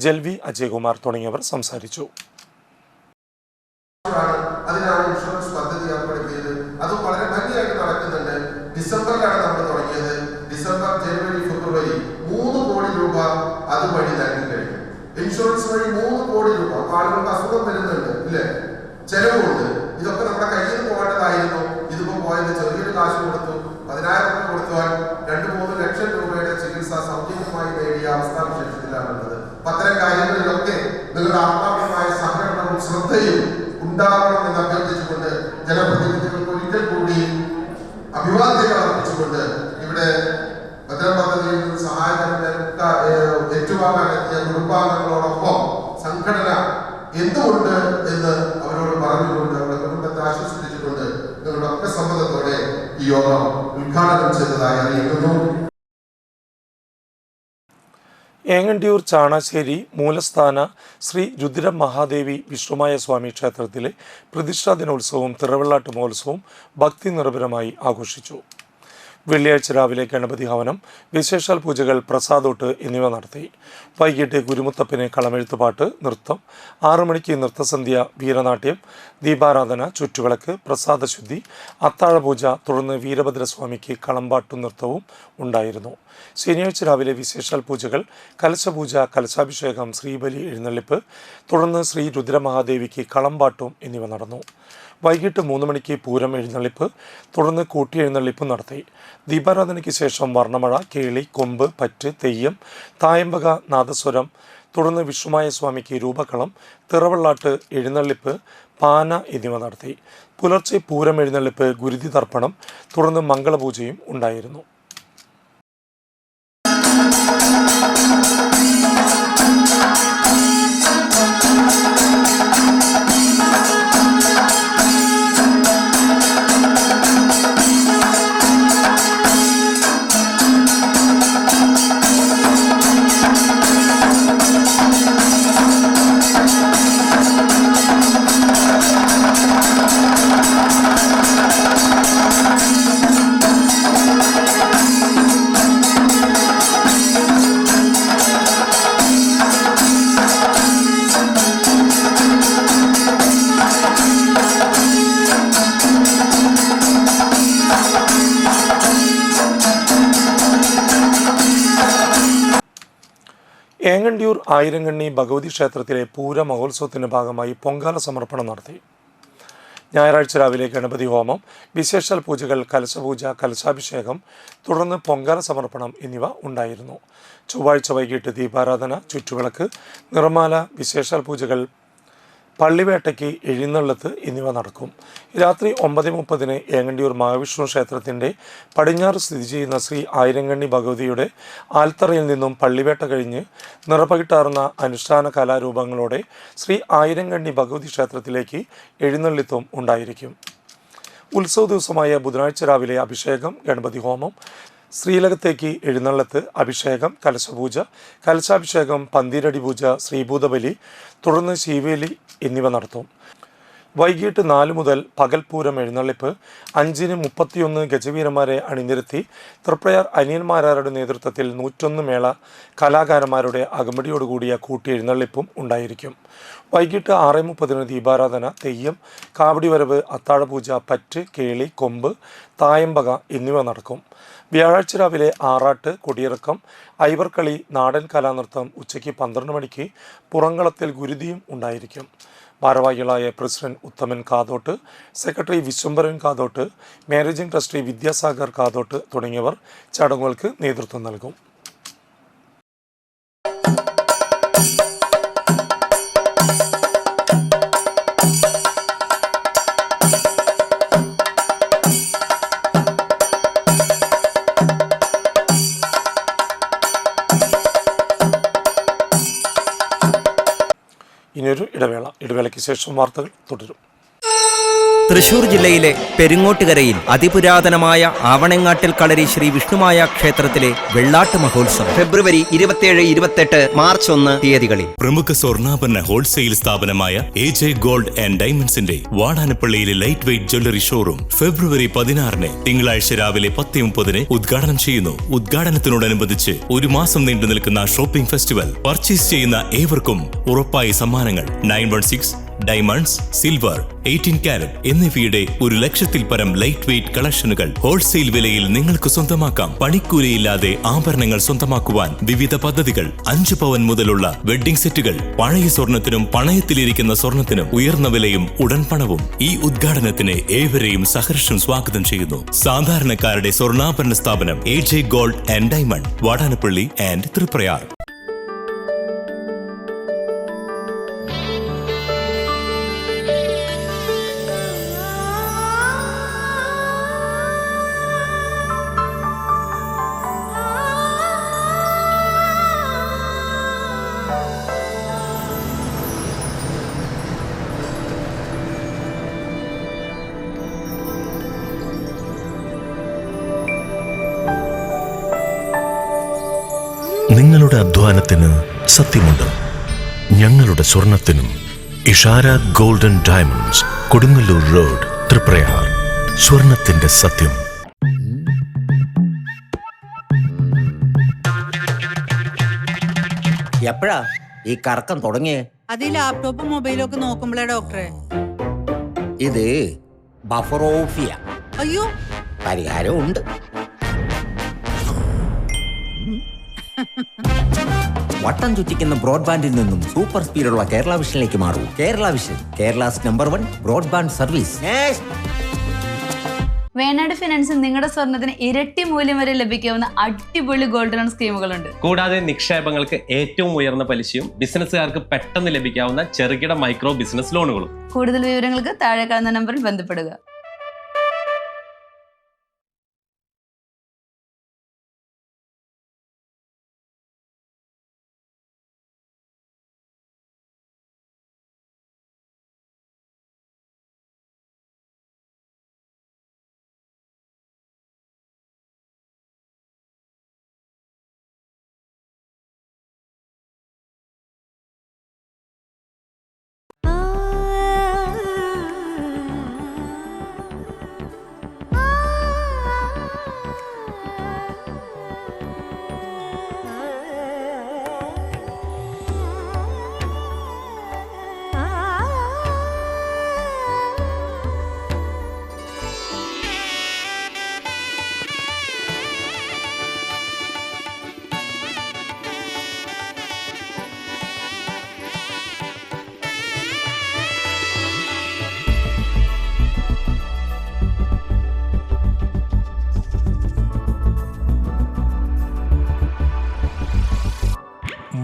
ജൽവി അജയകുമാർ തുടങ്ങിയവർ സംസാരിച്ചു. അതിനാണ് ഇൻഷുറൻസ് പദ്ധതി ഏർപ്പെടുത്തിയത്. അത് വളരെ ഭംഗിയായിട്ട് നടക്കുന്നുണ്ട്. ഡിസംബറിലാണ് നമ്മൾ തുടങ്ങിയത്. ഡിസംബർ, ജനുവരി, ഫെബ്രുവരി 3 കോടി രൂപ അതുവഴി നൽകി കഴിഞ്ഞു. ഇൻഷുറൻസ് വഴി 3 കോടി രൂപ. ആളുകൾക്ക് അസുഖം വരുന്നുണ്ട്, ഇല്ലേ, ചെലവുണ്ട്. ഇതൊക്കെ നമ്മുടെ കയ്യിൽ നിന്ന് പോകേണ്ടതായിരുന്നു. ഇതിപ്പോ പോയത് ചെറിയൊരു കാശ് കൊടുത്തു. 10,000 രൂപ കൊടുത്താൽ 2-3 ലക്ഷം രൂപയുടെ ചികിത്സ ചികിത്സ സൗജന്യമായി നേടിയ അവസ്ഥാവിശേഷത്തിലാണുള്ളത്. അത്തരം കാര്യങ്ങളിലൊക്കെ നിങ്ങളുടെ ആത്മാർത്ഥമായ സഹകരണവും ശ്രദ്ധയും ഉണ്ടാകണമെന്ന് അഭ്യർത്ഥിച്ചുകൊണ്ട് ജനപ്രതിനിധികൾക്ക് ഒരിക്കൽ കൂടി അഭിവാദ്യങ്ങൾ അർപ്പിച്ചുകൊണ്ട് ഇവിടെ ഭദ്രം പദ്ധതിയിൽ നിന്ന് സഹായം ഏറ്റുവാങ്ങാനെത്തിയ കുടുംബാംഗങ്ങളോടൊപ്പം സംഘടന എന്തുകൊണ്ട് എന്ന് അവരോട് പറഞ്ഞുകൊണ്ട് അവരുടെ കുടുംബത്തെ ആശ്വസിപ്പിച്ചുകൊണ്ട് നിങ്ങളുടെ ഒക്കെ സമ്മതത്തോടെ ഈ യോഗം ഉദ്ഘാടനം ചെയ്തതായി അറിയിക്കുന്നു. ഏങ്ങണ്ടിയൂർ ചാണാശ്ശേരി മൂലസ്ഥാന ശ്രീ രുദ്ര മഹാദേവി വിഷ്ണുമായ സ്വാമി ക്ഷേത്രത്തിലെ പ്രതിഷ്ഠാ ദിനോത്സവവും തിറവെള്ളാട്ട് മഹോത്സവവും ഭക്തി നിർഭരമായി ആഘോഷിച്ചു. വെള്ളിയാഴ്ച രാവിലെ ഗണപതി ഹവനം, വിശേഷാൽ പൂജകൾ, പ്രസാദോട്ട് എന്നിവ നടത്തി. വൈകിട്ട് ഗുരുമുത്തപ്പന് കളമെഴുത്തുപാട്ട്, നൃത്തം, 6 മണിക്ക് നൃത്തസന്ധ്യ, വീരനാട്യം, ദീപാരാധന, ചുറ്റുവിളക്ക്, പ്രസാദശുദ്ധി, അത്താഴപൂജ, തുടർന്ന് വീരഭദ്രസ്വാമിക്ക് കളമ്പാട്ടും നൃത്തവും ഉണ്ടായിരുന്നു. ശനിയാഴ്ച രാവിലെ വിശേഷാൽ പൂജകൾ, കലശപൂജ, കലശാഭിഷേകം, ശ്രീബലി എഴുന്നള്ളിപ്പ്, തുടർന്ന് ശ്രീ രുദ്രമഹാദേവിക്ക് കളമ്പാട്ടും എന്നിവ നടന്നു. വൈകിട്ട് 3 മണിക്ക് പൂരം എഴുന്നള്ളിപ്പ്, തുടർന്ന് കൂട്ടിയെഴുന്നള്ളിപ്പ് നടത്തി. ദീപാരാധനയ്ക്ക് ശേഷം വർണ്ണമഴ, കേളി, കൊമ്പ്, പറ്റ്, തെയ്യം, തായമ്പക, നാദസ്വരം, തുടർന്ന് വിഷ്ണുമായ സ്വാമിക്ക് രൂപക്കളം, തിറവെള്ളാട്ട്, എഴുന്നള്ളിപ്പ്, പാന എന്നിവ നടത്തി. പുലർച്ചെ പൂരം എഴുന്നള്ളിപ്പ്, ഗുരുതി തർപ്പണം, തുടർന്ന് മംഗളപൂജയും ഉണ്ടായിരുന്നു. ഏങ്ങണ്ടിയൂർ ആയിരങ്കണ്ണി ഭഗവതി ക്ഷേത്രത്തിലെ പൂര മഹോത്സവത്തിൻ്റെ ഭാഗമായി പൊങ്കാല സമർപ്പണം നടത്തി. ഞായറാഴ്ച രാവിലെ ഗണപതി ഹോമം, വിശേഷാൽ പൂജകൾ, കലശപൂജ, കലശാഭിഷേകം, തുടർന്ന് പൊങ്കാല സമർപ്പണം എന്നിവ ഉണ്ടായിരുന്നു. ചൊവ്വാഴ്ച വൈകിട്ട് ദീപാരാധന, ചുറ്റുവിളക്ക്, നിറമാല, വിശേഷാൽ പൂജകൾ, പള്ളിവേട്ടയ്ക്ക് എഴുന്നള്ളത്ത് എന്നിവ നടക്കും. രാത്രി 9:30 ഏങ്ങണ്ടിയൂർ മഹാവിഷ്ണു ക്ഷേത്രത്തിൻ്റെ പടിഞ്ഞാറ് സ്ഥിതി ചെയ്യുന്ന ശ്രീ ആയിരങ്കണ്ണി ഭഗവതിയുടെ ആൽത്തറയിൽ നിന്നും പള്ളിവേട്ട കഴിഞ്ഞ് നിറപകിട്ടാർന്ന അനുഷ്ഠാന കലാരൂപങ്ങളോടെ ശ്രീ ആയിരങ്കണ്ണി ഭഗവതി ക്ഷേത്രത്തിലേക്ക് എഴുന്നള്ളിത്തും ഉണ്ടായിരിക്കും. ഉത്സവ ദിവസമായ ബുധനാഴ്ച രാവിലെ അഭിഷേകം, ഗണപതി ഹോമം, ശ്രീലകത്തേക്ക് എഴുന്നള്ളത്ത്, അഭിഷേകം, കലശപൂജ, കലശാഭിഷേകം, പന്തീരടി പൂജ, ശ്രീഭൂതബലി, തുടർന്ന് ശീവേലി എന്നിവ നടത്തും. വൈകിട്ട് 4 മുതൽ പകൽപൂരം എഴുന്നള്ളിപ്പ്, 5-ന് 31 ഗജവീരന്മാരെ അണിനിരത്തി തൃപ്രയാർ അനിയന്മാരാരുടെ നേതൃത്വത്തിൽ 101 മേള കലാകാരന്മാരുടെ അകമ്പടിയോടുകൂടിയ കൂട്ടി എഴുന്നള്ളിപ്പും ഉണ്ടായിരിക്കും. വൈകിട്ട് 6:30 ദീപാരാധന, തെയ്യം, കാവടിവരവ്, അത്താഴപൂജ, പറ്റ്, കേളി, കൊമ്പ്, തായമ്പക എന്നിവ നടക്കും. വ്യാഴാഴ്ച രാവിലെ ആറാട്ട്, കൊടിയിറക്കം, ഐവർക്കളി, നാടൻ കലാനൃത്തം, ഉച്ചയ്ക്ക് 12 മണിക്ക് പുറങ്കളത്തിൽ ഗുരുതിയും ഉണ്ടായിരിക്കും. ഭാരവാഹികളായ president Uthaman Kathottu, secretary Viswambharan Kathottu, managing trustee Vidyasagar Kathottu തുടങ്ങിയവർ ചടങ്ങുകൾക്ക് നേതൃത്വം നൽകും. ഇനിയൊരു ഇടവേളയ്ക്ക് ശേഷം വാർത്തകൾ തുടരും. തൃശൂർ ജില്ലയിലെ പെരിങ്ങോട്ടുകരയിൽ അതിപുരാതനമായ ആവണങ്ങാട്ടിൽ കളരി ശ്രീ വിഷ്ണുമായ ക്ഷേത്രത്തിലെ വെള്ളാട്ട് മഹോത്സവം ഫെബ്രുവരി 27, 28, മാർച്ച് 1 തീയതികളിൽ. പ്രമുഖ സ്വർണ്ണാഭരണ ഹോൾസെയിൽ സ്ഥാപനമായ AJ ഗോൾഡ് ആൻഡ് ഡയമണ്ട്സിന്റെ വാടാനപ്പള്ളിയിലെ light weight jewellery showroom February 16 തിങ്കളാഴ്ച രാവിലെ 10:30 ഉദ്ഘാടനം ചെയ്യുന്നു. ഉദ്ഘാടനത്തിനോടനുബന്ധിച്ച് 1 മാസം നീണ്ടു നിൽക്കുന്ന ഷോപ്പിംഗ് ഫെസ്റ്റിവൽ. പർച്ചേസ് ചെയ്യുന്ന ഏവർക്കും ഉറപ്പായ സമ്മാനങ്ങൾ. 9164 ഡയമണ്ട്സ്, സിൽവർ, 18 കാരറ്റ് എന്നിവയുടെ 1,00,000-ൽ പരം ലൈറ്റ് വെയ്റ്റ് കളക്ഷനുകൾ ഹോൾസെയിൽ വിലയിൽ നിങ്ങൾക്ക് സ്വന്തമാക്കാം. പണിക്കൂലിയില്ലാതെ ആഭരണങ്ങൾ സ്വന്തമാക്കുവാൻ വിവിധ പദ്ധതികൾ. 5 പവൻ മുതലുള്ള വെഡ്ഡിംഗ് സെറ്റുകൾ. പഴയ സ്വർണത്തിനും പണയത്തിലിരിക്കുന്ന സ്വർണത്തിനും ഉയർന്ന വിലയും ഉടൻ പണവും. ഈ ഉദ്ഘാടനത്തിന് ഏവരെയും സഹർഷം സ്വാഗതം ചെയ്യുന്നു. സാധാരണക്കാരുടെ സ്വർണ്ണാഭരണ സ്ഥാപനം AJ gold and diamond, Vadanappally and Thriprayar. നിങ്ങളുടെ അധ്വാനത്തിന് സത്യമുണ്ട്. ഞങ്ങളുടെ സ്വർണത്തിനും. Ishara golden diamonds, Kodungallur road, Thriprayar. സ്വർണത്തിന്റെ സത്യം. എപ്പോഴാ ഈ കറക്കം തുടങ്ങിയേ? അത് ഈ ലാപ്ടോപ്പും മൊബൈലും ഒക്കെ നോക്കുമ്പോഴേ ഡോക്ടറെ. ഇത് ബഫറോഫിയ. അയ്യോ, പരിഹാരവും ഉണ്ട്. വട്ടം ചുറ്റിക്കുന്ന ബ്രോഡ്ബാൻഡിൽ നിന്നും സൂപ്പർ സ്പീഡുള്ള കേരള വിഷനിലേക്ക് മാറൂ. Kerala vision, Kerala's number 1 broadband service. Venad ഫിനാൻസിൽ നിങ്ങളുടെ സ്വർണ്ണത്തിന് ഇരട്ടി മൂല്യം വരെ ലഭിക്കാവുന്ന അടിപൊളി ഗോൾഡ് ലോൺ സ്കീമുകളുണ്ട്. കൂടാതെ നിക്ഷേപങ്ങൾക്ക് ഏറ്റവും ഉയർന്ന പലിശയും ബിസിനസ്സുകാർക്ക് പെട്ടെന്ന് ലഭിക്കാവുന്ന ചെറുകിട മൈക്രോ ബിസിനസ് ലോണുകളും. കൂടുതൽ വിവരങ്ങൾക്ക് താഴെ കാണുന്ന നമ്പറിൽ ബന്ധപ്പെടുക.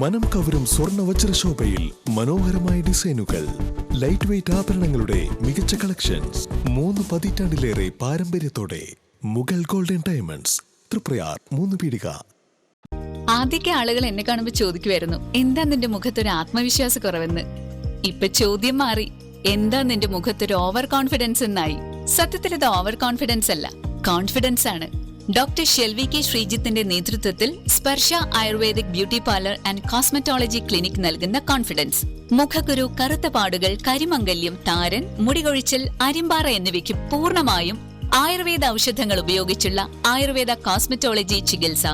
മനം കവരും സ്വർണ്ണ വജ്രശോഭയിൽ മനോഹരമായ ഡിസൈനുകൾ. ലൈറ്റ് വെയ്റ്റ് ആഭരണങ്ങളുടെ മികച്ച കളക്ഷൻസ്. 3 പതിറ്റാണ്ടിലേറെ പാരമ്പര്യത്തോടെ മുഗൾ ഗോൾഡൻ ഡയമണ്ട്സ്, തൃപ്രയാർ, 3 പീടിക. ആദ്യമൊക്കെ ആളുകൾ എന്നെ കാണുമ്പോൾ ചോദിക്കുമായിരുന്നു, എന്താ നിന്റെ മുഖത്തൊരു ആത്മവിശ്വാസ കുറവെന്ന്. ഇപ്പൊ ചോദ്യം മാറി, എന്താ നിന്റെ മുഖത്തൊരു ഓവർ കോൺഫിഡൻസ് എന്നായി. സത്യത്തിൽ ഇത് ഓവർ കോൺഫിഡൻസ് അല്ല, കോൺഫിഡൻസ് ആണ്. ഡോക്ടർ ഷെൽവി കെ ശ്രീജിത്തിന്റെ നേതൃത്വത്തിൽ Sparsha ayurvedic beauty parlour and cosmetology clinic നൽകുന്ന കോൺഫിഡൻസ്. മുഖക്കുരു, കറുത്ത പാടുകൾ, കരിമംഗല്യം, താരൻ, മുടികൊഴിച്ചിൽ, അരിമ്പാറ എന്നിവയ്ക്ക് പൂർണ്ണമായും ആയുർവേദ ഔഷധങ്ങൾ ഉപയോഗിച്ചുള്ള ആയുർവേദ കോസ്മെറ്റോളജി ചികിത്സ.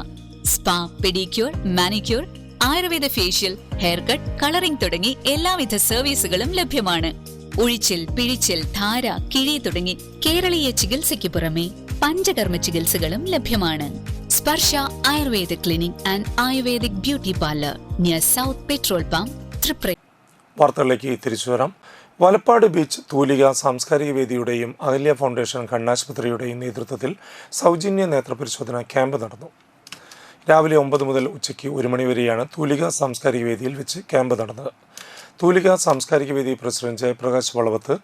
Spa, pedicure, manicure, Ayurveda facial, hair cut, colouring തുടങ്ങി എല്ലാവിധ സർവീസുകളും ലഭ്യമാണ്. ഉഴിച്ചിൽ, പിഴിച്ചിൽ, ധാര, കിഴി തുടങ്ങി കേരളീയ ചികിത്സയ്ക്ക് പുറമെ പഞ്ചകർമ്മ ചികിത്സകളും ലഭ്യമാണ്. Sparsha ayurveda clinic and ayurvedic beauty parlour near south petrol pump, Thriprayar. വാർത്തകളിലേക്ക് തിരിച്ചു വരാം. വലപ്പാട് ബീച്ച് തൂലിക സാംസ്കാരിക വേദിയുടെയും അഹല്യ ഫൗണ്ടേഷൻ കണ്ണാശുപത്രിയുടെയും നേതൃത്വത്തിൽ സൗജന്യ നേത്രപരിശോധന ക്യാമ്പ് നടന്നു. രാവിലെ 9 മുതൽ ഉച്ചയ്ക്ക് 1 മണി വരെയാണ് തൂലിക സാംസ്കാരിക വേദിയിൽ വെച്ച് ക്യാമ്പ് നടന്നത്. Thoolika Samskarika Vedi president Jayaprakash Valavath,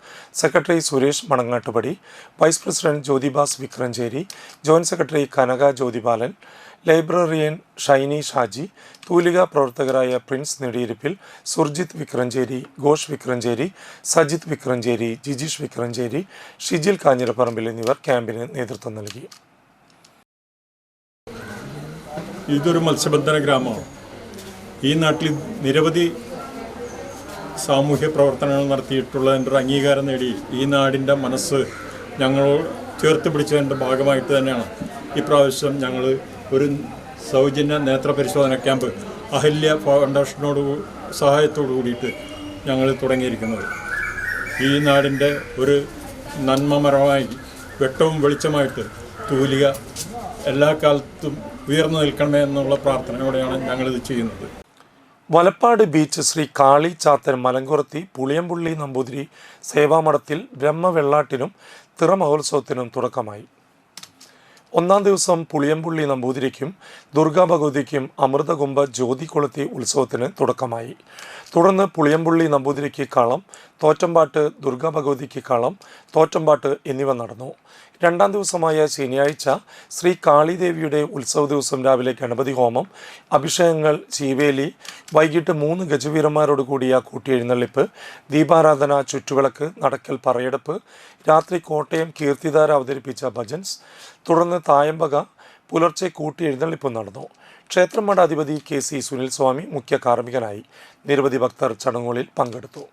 secretary Suresh Manangattupadi, vice president Jyothibas Vikrancheri, joint secretary Kanaka Jyothipalan, librarian Shiny Shaji, Thoolika പ്രവർത്തകരായ പ്രിൻസ് നെടിയിരിപ്പിൽ, സുർജിത് വിക്രഞ്ചേരി, ഘോഷ് വിക്രഞ്ചേരി, സജിത് വിക്രഞ്ചേരി, ജിജീഷ് വിക്രഞ്ചേരി, ഷിജിൽ കാഞ്ഞിരപ്പറമ്പിൽ എന്നിവർ ക്യാമ്പിന് നേതൃത്വം നൽകി. ഇതൊരു മത്സ്യബന്ധന ഗ്രാമമാണ്. ഈ നാട്ടിൽ നിരവധി സാമൂഹ്യ പ്രവർത്തനങ്ങൾ നടത്തിയിട്ടുള്ളതിൻ്റെ ഒരു അംഗീകാരം നേടി ഈ നാടിൻ്റെ മനസ്സ് ഞങ്ങൾ ചേർത്ത് പിടിച്ചതിൻ്റെ ഭാഗമായിട്ട് തന്നെയാണ് ഇപ്രാവശ്യം ഞങ്ങൾ ഒരു സൗജന്യ നേത്രപരിശോധന ക്യാമ്പ് അഹല്യ ഫൗണ്ടേഷനോട് സഹായത്തോടു കൂടിയിട്ട് ഞങ്ങൾ തുടങ്ങിയിരിക്കുന്നത്. ഈ നാടിൻ്റെ ഒരു നന്മമരമായി വെട്ടവും വെളിച്ചമായിട്ട് തൂലിക എല്ലാ കാലത്തും ഉയർന്നു നിൽക്കണമേ എന്നുള്ള പ്രാർത്ഥനയോടെയാണ് ഞങ്ങളിത് ചെയ്യുന്നത്. വലപ്പാട് ബീച്ച് ശ്രീ കാളി ചാത്തൻ മലങ്കുറത്തി പുളിയമ്പുള്ളി നമ്പൂതിരി സേവാമഠത്തിൽ ബ്രഹ്മവെള്ളാട്ടിനും തിറ മഹോത്സവത്തിനും തുടക്കമായി. ഒന്നാം ദിവസം പുളിയമ്പുള്ളി നമ്പൂതിരിക്കും ദുർഗാ ഭഗവതിക്കും അമൃതകുംഭ ജ്യോതി കൊളുത്തി ഉത്സവത്തിന് തുടക്കമായി. തുടർന്ന് പുളിയമ്പുള്ളി നമ്പൂതിരിക്ക് കളം, തോറ്റമ്പാട്ട്, ദുർഗാ ഭഗവതിക്ക് കളം, തോറ്റമ്പാട്ട് എന്നിവ നടന്നു. രണ്ടാം ദിവസമായ ശനിയാഴ്ച ശ്രീ കാളിദേവിയുടെ ഉത്സവ ദിവസം രാവിലെ ഗണപതി ഹോമം, അഭിഷേകങ്ങൾ, ചീവേലി, വൈകിട്ട് 3 ഗജവീരന്മാരോട് കൂടിയ കൂട്ടിയെഴുന്നള്ളിപ്പ്, ദീപാരാധന, ചുറ്റുവിളക്ക്, നടക്കൽ പറയെടുപ്പ്, രാത്രി കോട്ടയം കീർത്തിധാര അവതരിപ്പിച്ച ഭജൻസ്, തുടർന്ന് തായമ്പക, പുലർച്ചെ കൂട്ടിയെഴുന്നള്ളിപ്പ് നടന്നു. ക്ഷേത്രം മഠാധിപതി KC സുനിൽ സ്വാമി മുഖ്യ കാർമ്മികനായി. നിരവധി ഭക്തർ ചടങ്ങുകളിൽ പങ്കെടുത്തു.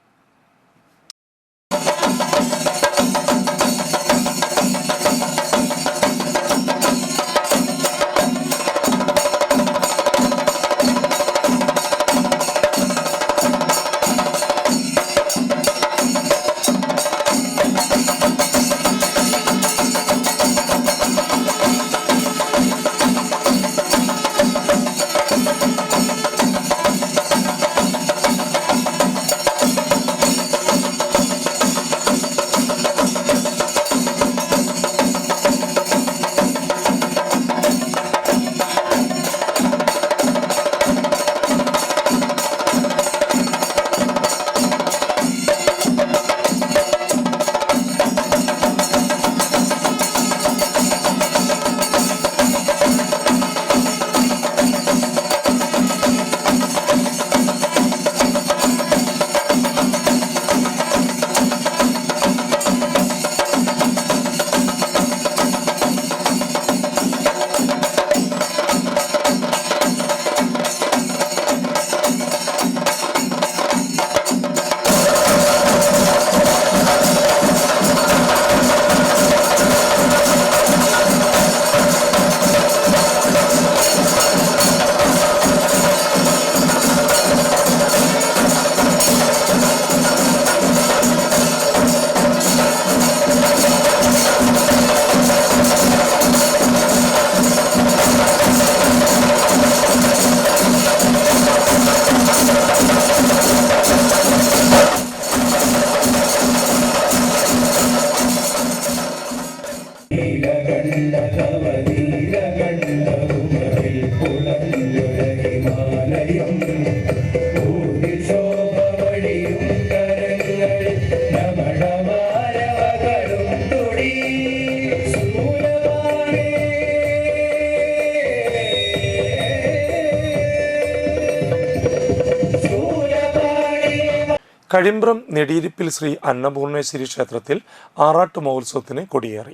കഴിമ്പ്രം നെടിയിരിപ്പിൽ ശ്രീ അന്നപൂർണേശ്വരി ക്ഷേത്രത്തിൽ ആറാട്ട് മഹോത്സവത്തിന് കൊടിയേറി.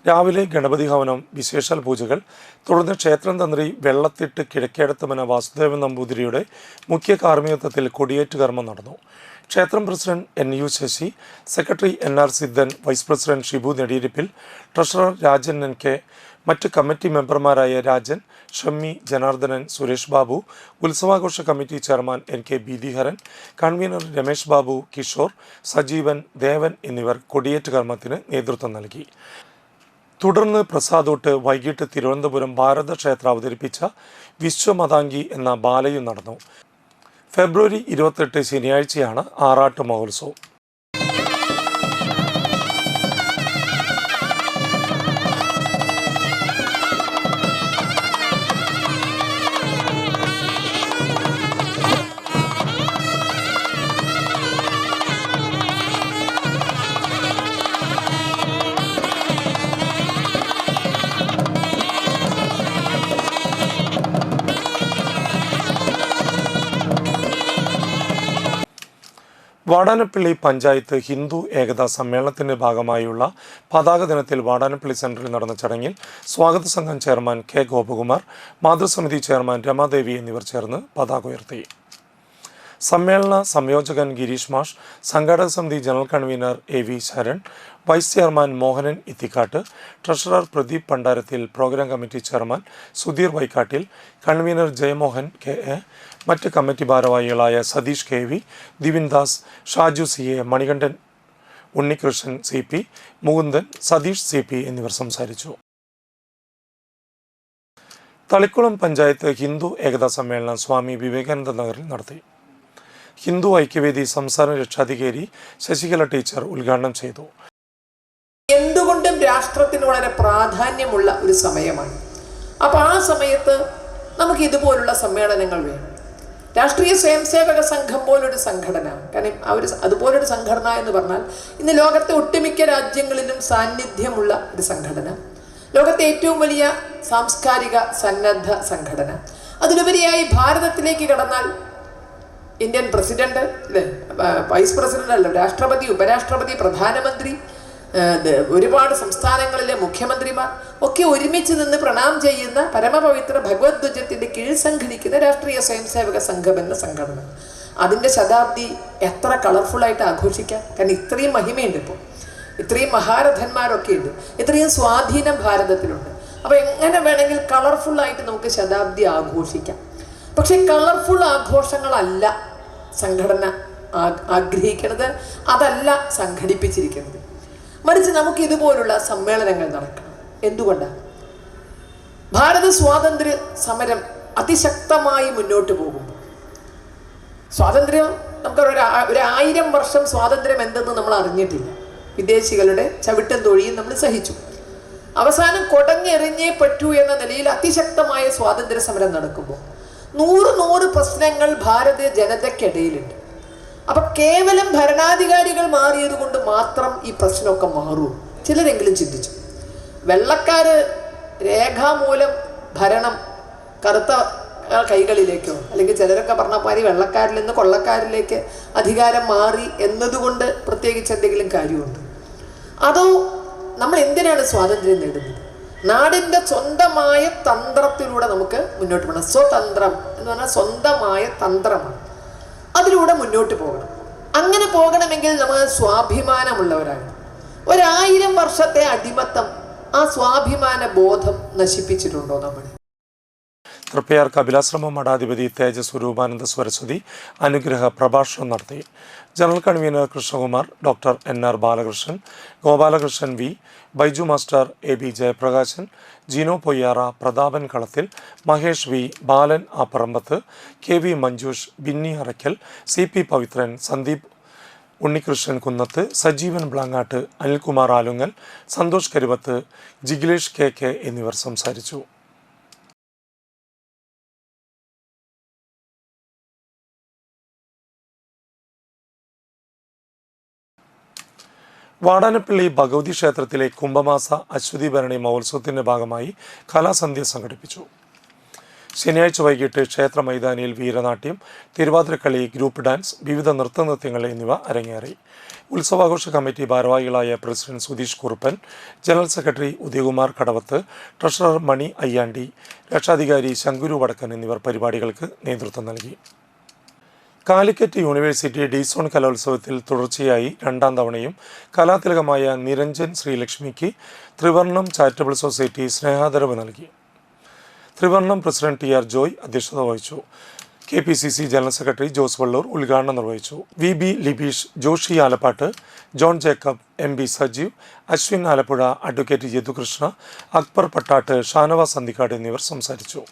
രാവിലെ ഗണപതി ഹവനം, വിശേഷാൽ പൂജകൾ, തുടർന്ന് ക്ഷേത്രം തന്ത്രി വെള്ളത്തിട്ട് കിഴക്കേടത്തമന വാസുദേവൻ നമ്പൂതിരിയുടെ മുഖ്യ കാർമ്മികത്വത്തിൽ കൊടിയേറ്റ് കർമ്മം നടന്നു. ക്ഷേത്രം president NU Sasi, secretary NR Siddhan, vice president Shibu Nediyirippil, treasurer Rajan NK, മറ്റ് കമ്മിറ്റി മെമ്പർമാരായ രാജൻ, ഷമ്മി, ജനാർദ്ദനൻ, സുരേഷ് ബാബു, ഉത്സവാഘോഷ committee chairman NK Beedhiharan, convener Ramesh Babu, Kishore, Sajeevan, Devan എന്നിവർ കൊടിയേറ്റ് കർമ്മത്തിന് നേതൃത്വം നൽകി. തുടർന്ന് പ്രസാദോട്ട് വൈകിട്ട് തിരുവനന്തപുരം ഭാരതക്ഷേത്ര അവതരിപ്പിച്ച വിശ്വമതാംഗി എന്ന ബാലയും നടന്നു. ഫെബ്രുവരി 28 ശനിയാഴ്ചയാണ് ആറാട്ട് മഹോത്സവം. വാടാനപ്പള്ളി പഞ്ചായത്ത് ഹിന്ദു ഏകതാ സമ്മേളനത്തിന്റെ ഭാഗമായുള്ള പതാക ദിനത്തിൽ വാടാനപ്പള്ളി സെന്ററിൽ നടന്ന ചടങ്ങിൽ സ്വാഗത സംഘം ചെയർമാൻ K. ഗോപകുമാർ, മാതൃസമിതി ചെയർമാൻ രമാദേവി എന്നിവർ ചേർന്ന് പതാക ഉയർത്തി. സമ്മേളന സംയോജകൻ ഗിരീഷ് മാഷ്, സംഘാടക സമിതി general convener A V Sharan, vice chairman Mohanan Ithikkattu, treasurer Pradeep Pandarathil, programme committee chairman Sudheer Vaikkattil, convener Jayamohan K A, മറ്റ് കമ്മിറ്റി ഭാരവാഹികളായ Satheesh K V, Divin Das, Shaju C A, Manikandan, Unnikrishnan C P, Mukundan, Satheesh C P എന്നിവർ സംസാരിച്ചു. തളിക്കുളം പഞ്ചായത്ത് ഹിന്ദു ഏകതാ സമ്മേളനം സ്വാമി വിവേകാനന്ദ നഗറിൽ നടത്തി. ഹിന്ദു ഐക്യവേദി സംസ്ഥാന രക്ഷാധികാരി ശശികല ടീച്ചർ ഉദ്ഘാടനം ചെയ്തു. എന്തുകൊണ്ടും രാഷ്ട്രത്തിന് വളരെ പ്രാധാന്യമുള്ള ഒരു സമയമാണ്. അപ്പോൾ ആ സമയത്ത് നമുക്ക് ഇതുപോലുള്ള സമ്മേളനങ്ങൾ വേണം. രാഷ്ട്രീയ സ്വയംസേവക സംഘം പോലൊരു സംഘടന, കാരണം അതുപോലൊരു സംഘടന എന്ന് പറഞ്ഞാൽ ഇന്ന് ലോകത്തെ ഒട്ടുമിക്ക രാജ്യങ്ങളിലും സാന്നിധ്യമുള്ള ഒരു സംഘടന, ലോകത്തെ ഏറ്റവും വലിയ സാംസ്കാരിക സന്നദ്ധ സംഘടന. അതിലുപരിയായി ഭാരതത്തിലേക്ക് കടന്നാൽ ഇന്ത്യൻ പ്രസിഡന്റ് അല്ലേ, വൈസ് പ്രസിഡന്റ് അല്ല, രാഷ്ട്രപതി, ഉപരാഷ്ട്രപതി, പ്രധാനമന്ത്രി, ഒരുപാട് സംസ്ഥാനങ്ങളിലെ മുഖ്യമന്ത്രിമാർ ഒക്കെ ഒരുമിച്ച് നിന്ന് പ്രണാം ചെയ്യുന്ന പരമപവിത്ര ഭഗവത് ധ്വജത്തിന്റെ കീഴിൽ സംഘടിക്കുന്ന രാഷ്ട്രീയ സ്വയംസേവക സംഘം എന്ന സംഘടന. അതിൻ്റെ ശതാബ്ദി എത്ര കളർഫുള്ളായിട്ട് ആഘോഷിക്കാം. കാരണം ഇത്രയും മഹിമയുണ്ട്, ഇപ്പോൾ ഇത്രയും മഹാരഥന്മാരൊക്കെ ഉണ്ട്, ഇത്രയും സ്വാധീനം ഭാരതത്തിലുണ്ട്. അപ്പോൾ എങ്ങനെ വേണമെങ്കിൽ കളർഫുള്ളായിട്ട് നമുക്ക് ശതാബ്ദി ആഘോഷിക്കാം. പക്ഷെ കളർഫുൾ ആഘോഷങ്ങളല്ല സംഘടന ആഗ്രഹിക്കുന്നത്, അതല്ല സംഘടിപ്പിച്ചിരിക്കുന്നത്. മറിച്ച് നമുക്ക് ഇതുപോലുള്ള സമ്മേളനങ്ങൾ നടക്കണം. എന്തുകൊണ്ടാണ്? ഭാരത സ്വാതന്ത്ര്യ സമരം അതിശക്തമായി മുന്നോട്ട് പോകുമ്പോൾ, സ്വാതന്ത്ര്യം നമുക്ക് 1000 വർഷം സ്വാതന്ത്ര്യം എന്തെന്ന് നമ്മൾ അറിഞ്ഞിട്ടില്ല. വിദേശികളുടെ ചവിട്ടും തൊഴിയും നമ്മൾ സഹിച്ചു. അവസാനം കൊടഞ്ഞെറിഞ്ഞേ പറ്റൂ എന്ന നിലയിൽ അതിശക്തമായ സ്വാതന്ത്ര്യ സമരം നടക്കുമ്പോൾ 100 പ്രശ്നങ്ങൾ ഭാരതീയ ജനതയ്ക്കിടയിലുണ്ട്. അപ്പം കേവലം ഭരണാധികാരികൾ മാറിയത് കൊണ്ട് മാത്രം ഈ പ്രശ്നമൊക്കെ മാറുമോ? ചിലരെങ്കിലും ചിന്തിച്ചു. വെള്ളക്കാര് രേഖാമൂലം ഭരണം കറുത്ത കൈകളിലേക്കോ, അല്ലെങ്കിൽ ചിലരൊക്കെ പറഞ്ഞ മാതിരി വെള്ളക്കാരിൽ നിന്ന് കൊള്ളക്കാരിലേക്ക് അധികാരം മാറി എന്നതുകൊണ്ട് പ്രത്യേകിച്ച് എന്തെങ്കിലും കാര്യമുണ്ട്? അതോ നമ്മൾ എന്തിനാണ് സ്വാതന്ത്ര്യം നേടുന്നത്? നാടിൻ്റെ സ്വന്തമായ തന്ത്രത്തിലൂടെ നമുക്ക് മുന്നോട്ട് പോകണം. സ്വതന്ത്രം എന്ന് പറഞ്ഞാൽ സ്വന്തമായ തന്ത്രമാണ്, അതിലൂടെ മുന്നോട്ട് പോകണം. അങ്ങനെ പോകണമെങ്കിൽ നമ്മൾ സ്വാഭിമാനമുള്ളവരാണ്. 1000 വർഷത്തെ അടിമത്തം ആ സ്വാഭിമാന ബോധം നശിപ്പിച്ചിട്ടുണ്ടോ നമ്മൾ? തൃപ്പയാർ കപിലാശ്രമ മഠാധിപതി തേജസ് സ്വരൂപാനന്ദ സരസ്വതി അനുഗ്രഹ പ്രഭാഷണം നടത്തി. General convener Krishnakumar, doctor NR Balakrishnan, Gopalakrishnan V, Baiju master, AB Jayaprakashan, Jeeno Poyyara, Prathapan Kalathil, Mahesh V, Balan Apparambath, KV Manjush, Binny Arackal, CP Pavithran, Sandeep, Unnikrishnan Kunnath, Sajeevan Blangad, Anilkumar Alungal, Santhosh Karuvath, Jiglesh KK എന്നിവർ സംസാരിച്ചു. വാടാനപ്പള്ളി ഭഗവതി ക്ഷേത്രത്തിലെ കുംഭമാസ അശ്വതി ഭരണി മഹോത്സവത്തിൻ്റെ ഭാഗമായി കലാസന്ധ്യ സംഘടിപ്പിച്ചു. ശനിയാഴ്ച വൈകിട്ട് ക്ഷേത്ര മൈതാനിയിൽ വീരനാട്യം, തിരുവാതിരക്കളി, ഗ്രൂപ്പ് ഡാൻസ്, വിവിധ നൃത്തനൃത്യങ്ങൾ എന്നിവ അരങ്ങേറി. ഉത്സവാഘോഷ കമ്മിറ്റി ഭാരവാഹികളായ president Sudheesh Kuruppan, general secretary Udayakumar Kadavath, treasurer Mani Ayyandi, രക്ഷാധികാരി ശങ്കുരു വടക്കൻ എന്നിവർ പരിപാടികൾക്ക് നേതൃത്വം നൽകി. കാലിക്കറ്റ് യൂണിവേഴ്സിറ്റി ഡിസോൺ കലോത്സവത്തിൽ തുടർച്ചയായി 2ാം തവണയും കലാതിലകമായ നിരഞ്ജൻ ശ്രീലക്ഷ്മിക്ക് ത്രിവർണം ചാരിറ്റബിൾ സൊസൈറ്റി സ്നേഹാദരവ് നൽകി. ത്രിവർണം പ്രസിഡന്റ് TR ജോയ് അധ്യക്ഷത വഹിച്ചു. KPCC general secretary Jose Vallur ഉദ്ഘാടനം നിർവഹിച്ചു. VB Libeesh, Joshi Alappatt, John Jacob, MB Sajeev, Ashwin Alappuzha, advocate Yadukrishna, Akbar Pattatt, Shanavas Anthikkad എന്നിവർ സംസാരിച്ചു.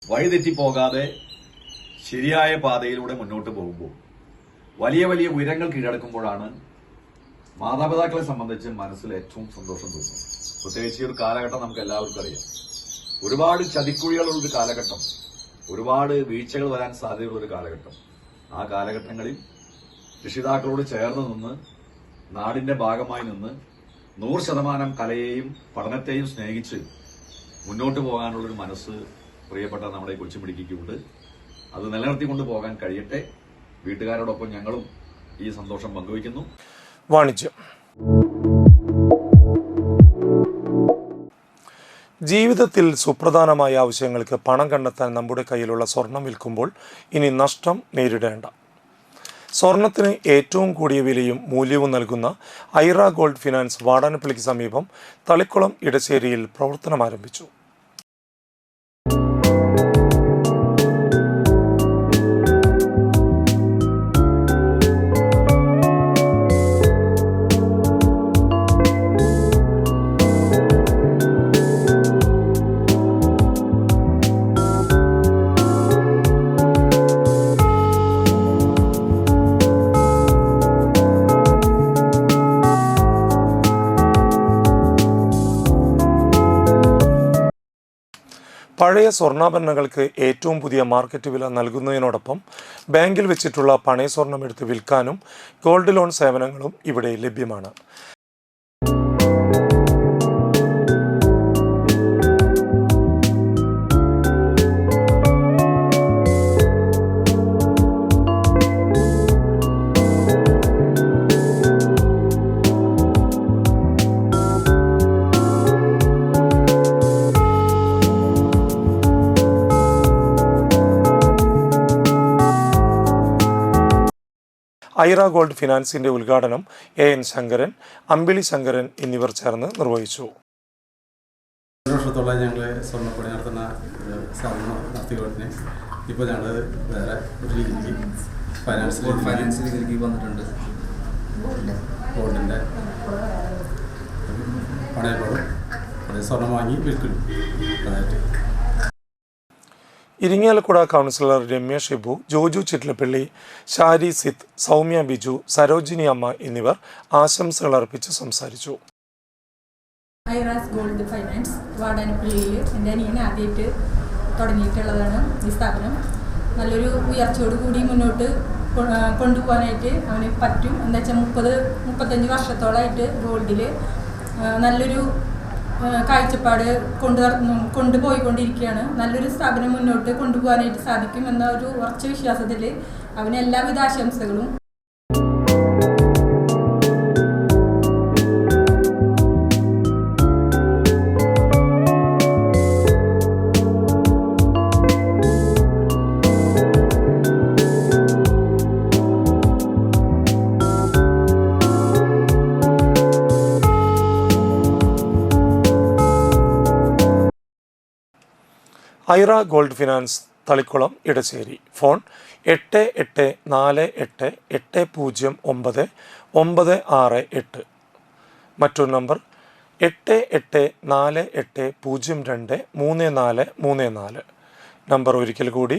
വഴിതെറ്റി പോകാതെ ശരിയായ പാതയിലൂടെ മുന്നോട്ട് പോകുമ്പോൾ വലിയ വലിയ ഉയരങ്ങൾ കീഴടക്കുമ്പോഴാണ് മാതാപിതാക്കളെ സംബന്ധിച്ച് മനസ്സിൽ ഏറ്റവും സന്തോഷം തോന്നുന്നത്. പ്രത്യേകിച്ച് ഈ ഒരു കാലഘട്ടം നമുക്ക് എല്ലാവർക്കും അറിയാം. ഒരുപാട് ചതിക്കുഴികളുള്ളൊരു കാലഘട്ടം, ഒരുപാട് വീഴ്ചകൾ വരാൻ സാധ്യതയുള്ളൊരു കാലഘട്ടം. ആ കാലഘട്ടങ്ങളിൽ രക്ഷിതാക്കളോട് ചേർന്ന് നിന്ന്, നാടിന്റെ ഭാഗമായി നിന്ന് 100% കലയെയും പഠനത്തെയും സ്നേഹിച്ച് മുന്നോട്ട് പോകാനുള്ളൊരു മനസ്സ് പ്രിയപ്പെട്ട നമ്മുടെ കൊച്ചുമിടുക്കിക്കുണ്ട്. അത് നിലനിർത്തിക്കൊണ്ട് പോകാൻ കഴിയട്ടെ. വീട്ടുകാരോടൊപ്പം ഞങ്ങളും ഈ സന്തോഷം പങ്കുവയ്ക്കുന്നു. വാണിജ്യം. ജീവിതത്തിൽ സുപ്രധാനമായ ആവശ്യങ്ങൾക്ക് പണം കണ്ടെത്താൻ നമ്മുടെ കയ്യിലുള്ള സ്വർണം വിൽക്കുമ്പോൾ ഇനി നഷ്ടം നേരിടേണ്ട. സ്വർണത്തിന് ഏറ്റവും കൂടിയ വിലയും മൂല്യവും നൽകുന്ന ഐറ ഗോൾഡ് ഫിനാൻസ് വാടാനപ്പള്ളിക്ക് സമീപം തളിക്കുളം ഇടശ്ശേരിയിൽ പ്രവർത്തനം ആരംഭിച്ചു. പഴയ സ്വർണ്ണാഭരണങ്ങൾക്ക് ഏറ്റവും പുതിയ മാർക്കറ്റ് വില നൽകുന്നതിനോടൊപ്പം ബാങ്കിൽ വെച്ചിട്ടുള്ള പണയ സ്വർണം എടുത്ത് വിൽക്കാനും ഗോൾഡ് ലോൺ സേവനങ്ങളും ഇവിടെ ലഭ്യമാണ്. ഐറ ഗോൾഡ് ഫിനാൻസിന്റെ ഉദ്ഘാടനം AN ശങ്കരൻ, അമ്പിളി ശങ്കരൻ എന്നിവർ ചേർന്ന് നിർവഹിച്ചു. വർഷത്തോളം ഞങ്ങൾ സ്വർണ്ണപ്പണി നടത്തുന്ന ഒരു സ്ഥാപനം നടത്തിക്കൊണ്ടിനെ ഇപ്പോൾ ഞങ്ങൾ വേറെ ഒരു രീതിക്ക് ഫൈനാൻസ് രീതിയിലേക്ക് വന്നിട്ടുണ്ട്. ഗോൾഡിൻ്റെ പണയപ്പെടും, പണയ സ്വർണം വാങ്ങി വിൽക്കുന്നു. അതായിട്ട് ഇരിങ്ങാലക്കുട കൗൺസിലർ രമ്യ ഷിബു, ജോജു ചിറ്റ്ലപ്പള്ളി, ഷാരി സിത്ത്, സൗമ്യ ബിജു, സരോജിനി അമ്മ എന്നിവർ ആശംസകൾ അർപ്പിച്ച് സംസാരിച്ചു. ഐറാസ് ഗോൾഡ് ഫൈനാൻസ് വാടാനപ്പള്ളിയിൽ എൻ്റെ അനിയൻ ആദ്യമായിട്ട് തുടങ്ങിയിട്ടുള്ളതാണ് ഈ സ്ഥാപനം. നല്ലൊരു ഉയർച്ചയോടുകൂടി മുന്നോട്ട് കൊണ്ടുപോകാനായിട്ട് അവന് പറ്റും. എന്താ വെച്ചാൽ 30-35 വർഷത്തോളമായിട്ട് ഗോൾഡിൽ നല്ലൊരു കാഴ്ചപ്പാട് കൊണ്ടുപോയിക്കൊണ്ടിരിക്കുകയാണ്. നല്ലൊരു സ്ഥാപനം മുന്നോട്ട് കൊണ്ടുപോകാനായിട്ട് സാധിക്കും എന്ന ഒരു ഉറച്ച വിശ്വാസത്തിൽ അവന് എല്ലാവിധ ആശംസകളും. Aira gold finance Thalikkulam Edassery. Phone 8848099068. മറ്റൊരു നമ്പർ 8848023434. നമ്പർ ഒരിക്കൽ കൂടി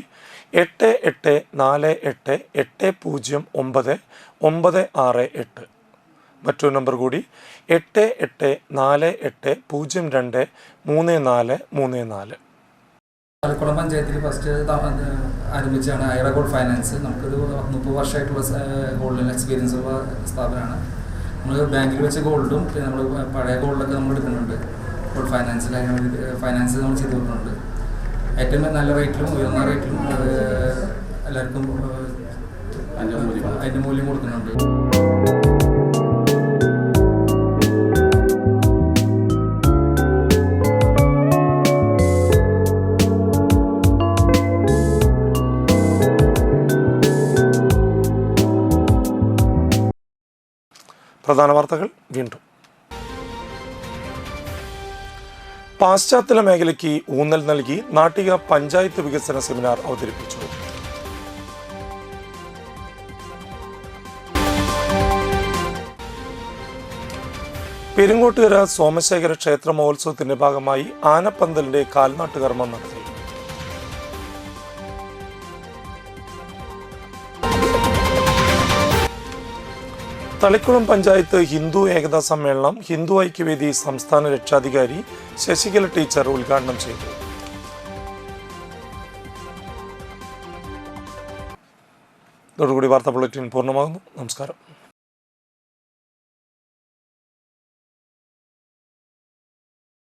8848809098. മറ്റൊരു നമ്പർ കൂടി 8848023434. തളിക്കുളം പഞ്ചായത്തിൽ ഫസ്റ്റ് ആരംഭിച്ചാണ് ഐറ ഗോൾഡ് ഫൈനാൻസ്. നമുക്കൊരു 30 വർഷമായിട്ടുള്ള ഗോൾഡിൽ എക്സ്പീരിയൻസ് ഉള്ള സ്ഥാപനമാണ്. നമ്മൾ ബാങ്കിൽ വെച്ച ഗോൾഡും പിന്നെ നമ്മൾ പഴയ ഗോൾഡൊക്കെ നമ്മൾ എടുക്കുന്നുണ്ട്. ഗോൾഡ് ഫൈനാൻസ് നമ്മൾ ചെയ്ത് കൊടുക്കുന്നുണ്ട്. ഏറ്റവും നല്ല റേറ്റിലും ഉയർന്ന റേറ്റിലും എല്ലാവർക്കും അതിൻ്റെ മൂല്യം കൊടുക്കുന്നുണ്ട്. പ്രധാന വാർത്തകൾ വീണ്ടും. പാശ്ചാത്തല മേഖലയ്ക്ക് ഊന്നൽ നൽകി നാട്ടിക പഞ്ചായത്ത് വികസന സെമിനാർ അവതരിപ്പിച്ചു. പെരിങ്ങോട്ടുകര സോമശേഖര ക്ഷേത്ര മഹോത്സവത്തിന്റെ ഭാഗമായി ആനപ്പന്തലിന്റെ കാൽനാട്ടുകർമ്മം നടത്തി. തളിക്കുളം പഞ്ചായത്ത് ഹിന്ദു ഏകതാ സമ്മേളനം ഹിന്ദു ഐക്യവേദി സംസ്ഥാന രക്ഷാധികാരി ശശികല ടീച്ചർ ഉദ്ഘാടനം ചെയ്തു. ഇതോടുകൂടി വാർത്താ ബുള്ളറ്റിൻ പൂർണ്ണമാകുന്നു. നമസ്കാരം.